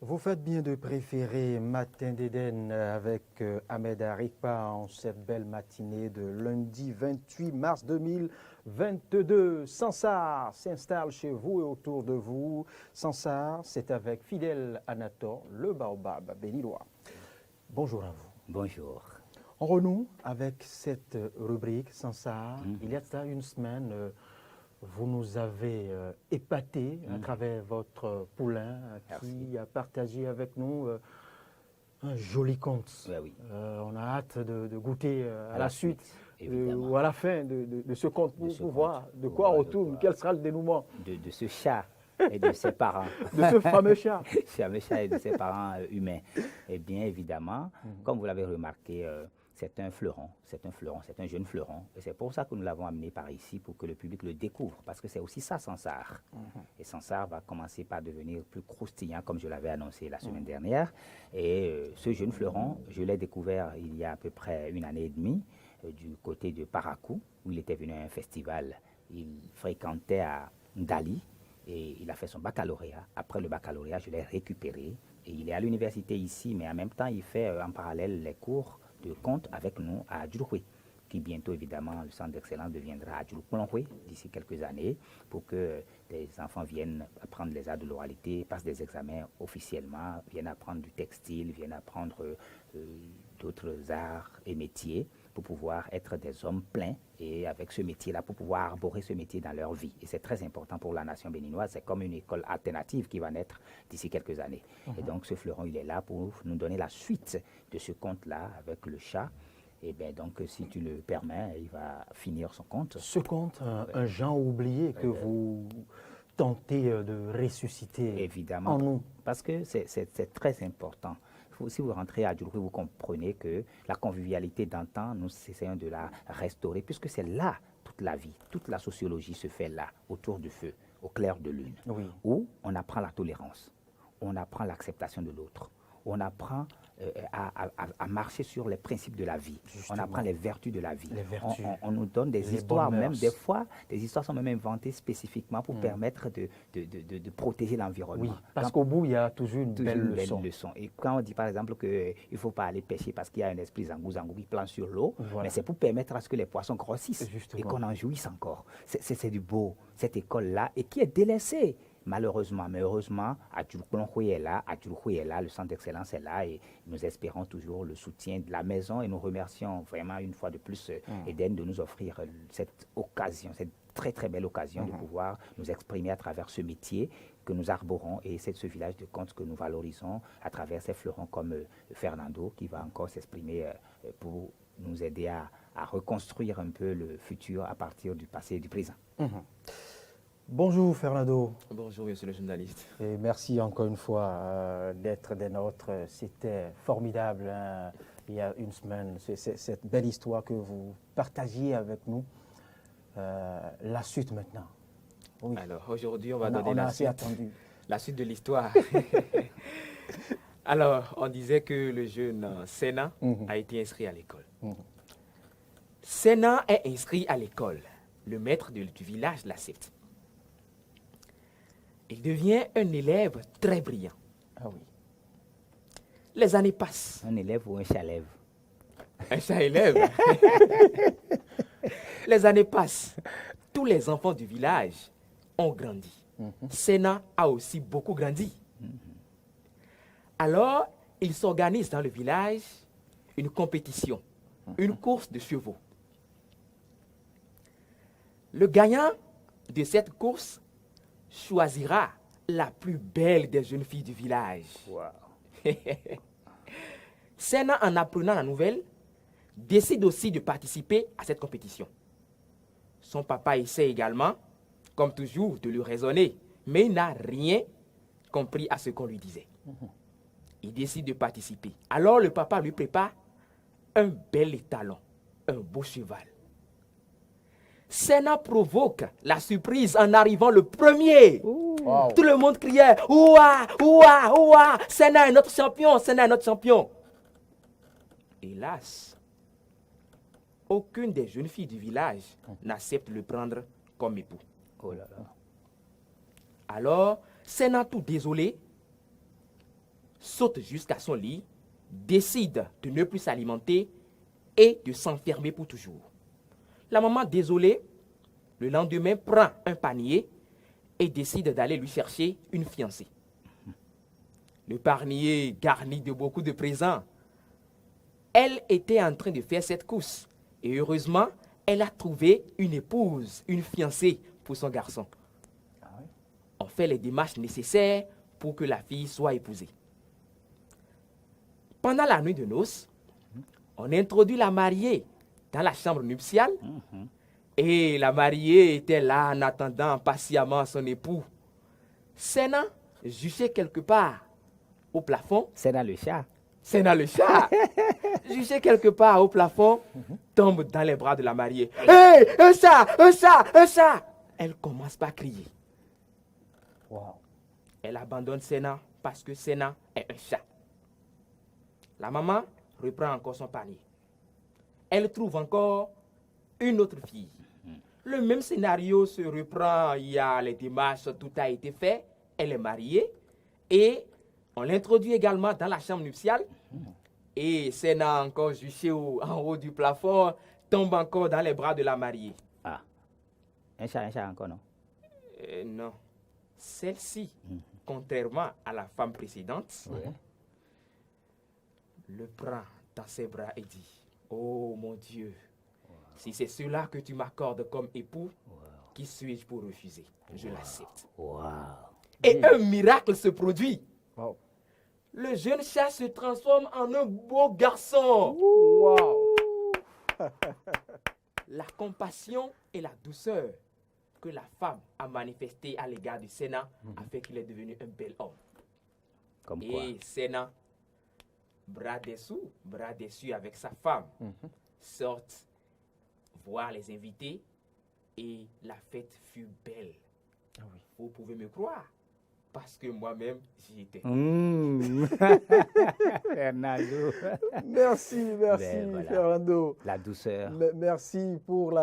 Vous faites bien de préférer Matin d'Éden avec Ahmed Arikpa en cette belle matinée de lundi 28 mars 2022. Sansar s'installe chez vous et autour de vous. Sansar, c'est avec Fidèle Anator, le baobab béninois. Bonjour à vous. Bonjour. On renoue avec cette rubrique Sansar. Il y a de ça une semaine, vous nous avez épaté à travers votre poulain qui a partagé avec nous un joli conte. Ouais, oui. On a hâte de goûter à la suite évidemment. ou à la fin de ce conte pour voir de quoi on retourne, quel sera le dénouement De ce chat et de ses parents. de ce fameux chat. Ce fameux chat et de ses parents humains. Eh bien, évidemment, comme vous l'avez remarqué, c'est un fleuron, c'est un jeune fleuron. Et c'est pour ça que nous l'avons amené par ici, pour que le public le découvre. Parce que c'est aussi ça, Sansar. Et Sansar va commencer par devenir plus croustillant, comme je l'avais annoncé la semaine dernière. Et ce jeune fleuron, je l'ai découvert il y a à peu près 1 année et demie, du côté de Parakou, où il était venu à un festival. Il fréquentait à Ndali et il a fait son baccalauréat. Après le baccalauréat, je l'ai récupéré. Et il est à l'université ici, mais en même temps, il fait en parallèle les cours de conte avec nous à Adjouroué, qui bientôt, évidemment, le centre d'excellence deviendra Adjouroué d'ici quelques années, pour que des enfants viennent apprendre les arts de l'oralité, passent des examens officiellement, viennent apprendre du textile, viennent apprendre d'autres arts et métiers, pour pouvoir être des hommes pleins et avec ce métier-là, pour pouvoir arborer ce métier dans leur vie. Et c'est très important pour la nation béninoise. C'est comme une école alternative qui va naître d'ici quelques années. Et donc, ce fleuron, il est là pour nous donner la suite de ce conte-là avec le chat. Et bien, donc, si tu le permets, il va finir son conte. Ce conte, un genre oublié que vous tentez de ressusciter Évidemment, en nous. parce que c'est très important. Si vous rentrez à Adjouroué, vous comprenez que la convivialité d'antan, nous essayons de la restaurer, puisque c'est là toute la vie, toute la sociologie se fait là, autour du feu, au clair de lune, où on apprend la tolérance, on apprend l'acceptation de l'autre, on apprend à marcher sur les principes de la vie. Justement. On apprend les vertus de la vie. On nous donne des histoires, même des fois, des histoires sont même inventées spécifiquement pour permettre de protéger l'environnement. Oui, parce qu'au bout, il y a toujours une belle leçon. Et quand on dit par exemple qu'il ne faut pas aller pêcher parce qu'il y a un esprit zangou-zangou qui plane sur l'eau, mais c'est pour permettre à ce que les poissons grossissent et qu'on en jouisse encore. C'est du beau, cette école-là, et qui est délaissée. Malheureusement, mais heureusement, Adjouroué est là, le centre d'excellence est là et nous espérons toujours le soutien de la maison et nous remercions vraiment une fois de plus Eden de nous offrir cette occasion, cette très très belle occasion de pouvoir nous exprimer à travers ce métier que nous arborons et c'est ce village de contes que nous valorisons à travers ces fleurons comme Fernando qui va encore s'exprimer pour nous aider à reconstruire un peu le futur à partir du passé et du présent. Bonjour Fernando. Bonjour monsieur le journaliste. Et merci encore une fois d'être des nôtres. C'était formidable il y a une semaine. C'est cette belle histoire que vous partagiez avec nous. La suite maintenant. Oui. Alors aujourd'hui on va donner la suite de l'histoire. Alors on disait que le jeune Sénat a été inscrit à l'école. Sénat est inscrit à l'école. Le maître du village l'accepte. Il devient un élève très brillant. Ah oui. Les années passent. Un élève ou un chat-élève? Un chat-élève. Les années passent. Tous les enfants du village ont grandi. Sénat a aussi beaucoup grandi. Alors, il s'organise dans le village une compétition, une course de chevaux. Le gagnant de cette course choisira la plus belle des jeunes filles du village. Wow. Sénat, en apprenant la nouvelle, décide aussi de participer à cette compétition. Son papa essaie également, comme toujours, de lui raisonner, mais il n'a rien compris à ce qu'on lui disait. Il décide de participer. Alors le papa lui prépare un bel étalon, un beau cheval. Sénat provoque la surprise en arrivant le premier. Wow. Tout le monde criait « Ouah, ouah, ouah, Sénat est notre champion, Sénat est notre champion !» Hélas, aucune des jeunes filles du village n'accepte de le prendre comme époux. Oh là là. Alors, Sénat tout désolé, saute jusqu'à son lit, décide de ne plus s'alimenter et de s'enfermer pour toujours. La maman, désolée, le lendemain prend un panier et décide d'aller lui chercher une fiancée. Le panier garni de beaucoup de présents. Elle était en train de faire cette course et heureusement, elle a trouvé une épouse, une fiancée pour son garçon. On fait les démarches nécessaires pour que la fille soit épousée. Pendant la nuit de noces, on introduit la mariée dans la chambre nuptiale et la mariée était là en attendant patiemment son époux. Sénat, juché quelque part au plafond. Sénat le chat. Sénat le chat, juché quelque part au plafond, tombe dans les bras de la mariée. « Hé, un chat, un chat, un chat !» Elle commence par crier. Wow. Elle abandonne Sénat parce que Sénat est un chat. La maman reprend encore son panier. Elle trouve encore une autre fille. Le même scénario se reprend, il y a les démarches, tout a été fait. Elle est mariée et on l'introduit également dans la chambre nuptiale. Et Sénat, encore juché en haut du plafond, tombe encore dans les bras de la mariée. Ah, un chat encore, non? Non. Celle-ci, contrairement à la femme précédente, le prend dans ses bras et dit, « Oh mon Dieu, si c'est cela que tu m'accordes comme époux, qui suis-je pour refuser? Je l'accepte. » Et un miracle se produit. Wow. Le jeune chat se transforme en un beau garçon. Wow. La compassion et la douceur que la femme a manifestée à l'égard du Sénat a fait qu'il est devenu un bel homme. Comme quoi? Et Sénat, bras dessus avec sa femme, sortent voir les invités et la fête fut belle. Ah oui. Vous pouvez me croire, parce que moi-même, j'y étais. Fernando. Merci, Ben, voilà. Fernando. La douceur. Merci pour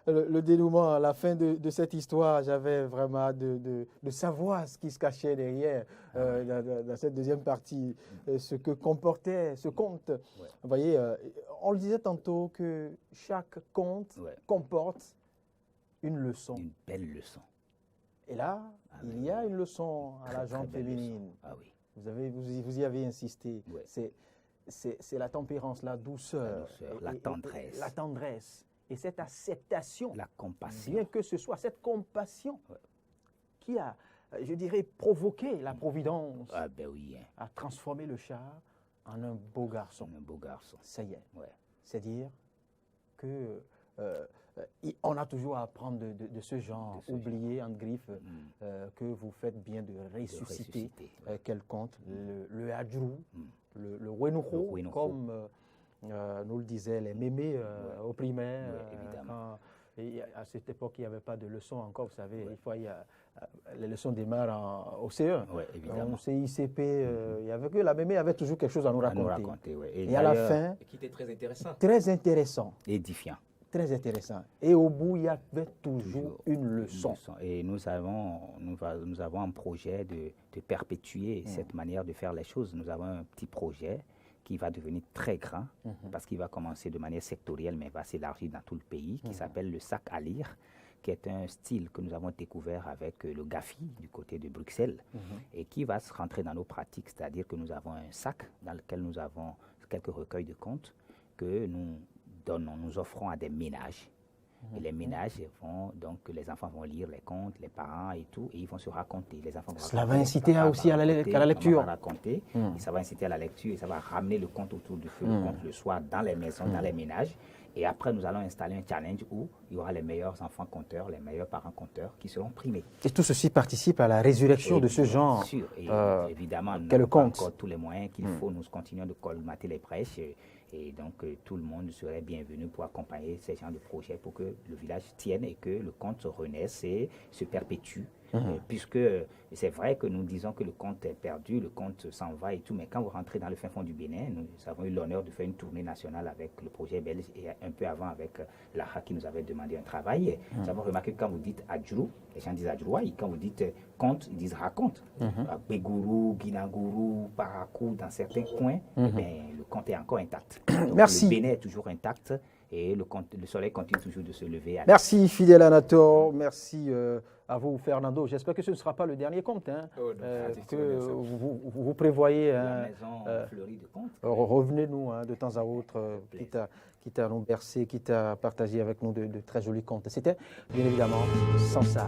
le dénouement, la fin de cette histoire. J'avais vraiment hâte de savoir ce qui se cachait derrière dans cette deuxième partie, ce que comportait ce conte. Ouais. Vous voyez, on le disait tantôt que chaque conte comporte une leçon. Une belle leçon. Et là, il y a une leçon à la jambe belle féminine. leçon. Ah oui. Vous y avez insisté. Ouais. C'est la tempérance, la douceur, La tendresse. la tendresse. Et cette acceptation, La compassion. bien que ce soit cette compassion qui a, je dirais, provoqué la providence Ah ben oui, hein. à transformer le chat en un beau garçon. Un beau garçon. Ça y est. Ouais. C'est dire que on a toujours à apprendre de ce genre, oublier en griffe que vous faites bien de ressusciter quel conte, le hadjrou, le wenouho, comme nous le disaient les mémés au primaire. À cette époque, il n'y avait pas de leçons encore, vous savez, les leçons démarrent au CE. Ouais, évidemment. Au CICP, il y avait que la mémé avait toujours quelque chose à nous raconter. Ouais. Et à la fin, Qui était très intéressant. très intéressant. Édifiant. Très intéressant. Et au bout, il y avait toujours une leçon. Et nous avons un projet de perpétuer cette manière de faire les choses. Nous avons un petit projet qui va devenir très grand parce qu'il va commencer de manière sectorielle mais va s'élargir dans tout le pays, qui s'appelle le sac à lire, qui est un style que nous avons découvert avec le GAFI du côté de Bruxelles et qui va se rentrer dans nos pratiques, c'est-à-dire que nous avons un sac dans lequel nous avons quelques recueils de contes que nous offrons à des ménages. Et les ménages donc les enfants vont lire les contes, les parents et tout, et ils vont se raconter. Les enfants vont Cela raconter, va inciter aussi à la lecture. Va raconter, et ça va inciter à la lecture et ça va ramener le conte autour du feu, le conte le soir dans les maisons, dans les ménages. Et après, nous allons installer un challenge où il y aura les meilleurs enfants conteurs, les meilleurs parents conteurs qui seront primés. Et tout ceci participe à la résurrection de ce genre. Bien sûr, et évidemment, nous quel n'avons pas conte. encore tous les moyens qu'il faut. Nous continuons de colmater les brèches. Et donc, tout le monde serait bienvenu pour accompagner ces genres de projets pour que le village tienne et que le conte se renaisse et se perpétue puisque c'est vrai que nous disons que le compte est perdu, le compte s'en va et tout, mais quand vous rentrez dans le fin fond du Bénin, nous avons eu l'honneur de faire une tournée nationale avec le projet belge et un peu avant avec l'AHA qui nous avait demandé un travail. Nous avons remarqué que quand vous dites Adjurou, les gens disent Adjourouaï, et quand vous dites compte, ils disent raconte. À Bégourou, Guinagourou, Parakou, dans certains coins, eh bien, le compte est encore intact. Donc, Merci. le Bénin est toujours intact et le soleil continue toujours de se lever. Merci Fidèle Anator, merci à vous Fernando. J'espère que ce ne sera pas le dernier compte que vous prévoyez. La maison fleurie de compte. Revenez-nous de temps à autre, quitte à nous bercer, quitte à partager avec nous de très jolis comptes. C'était bien évidemment sans ça.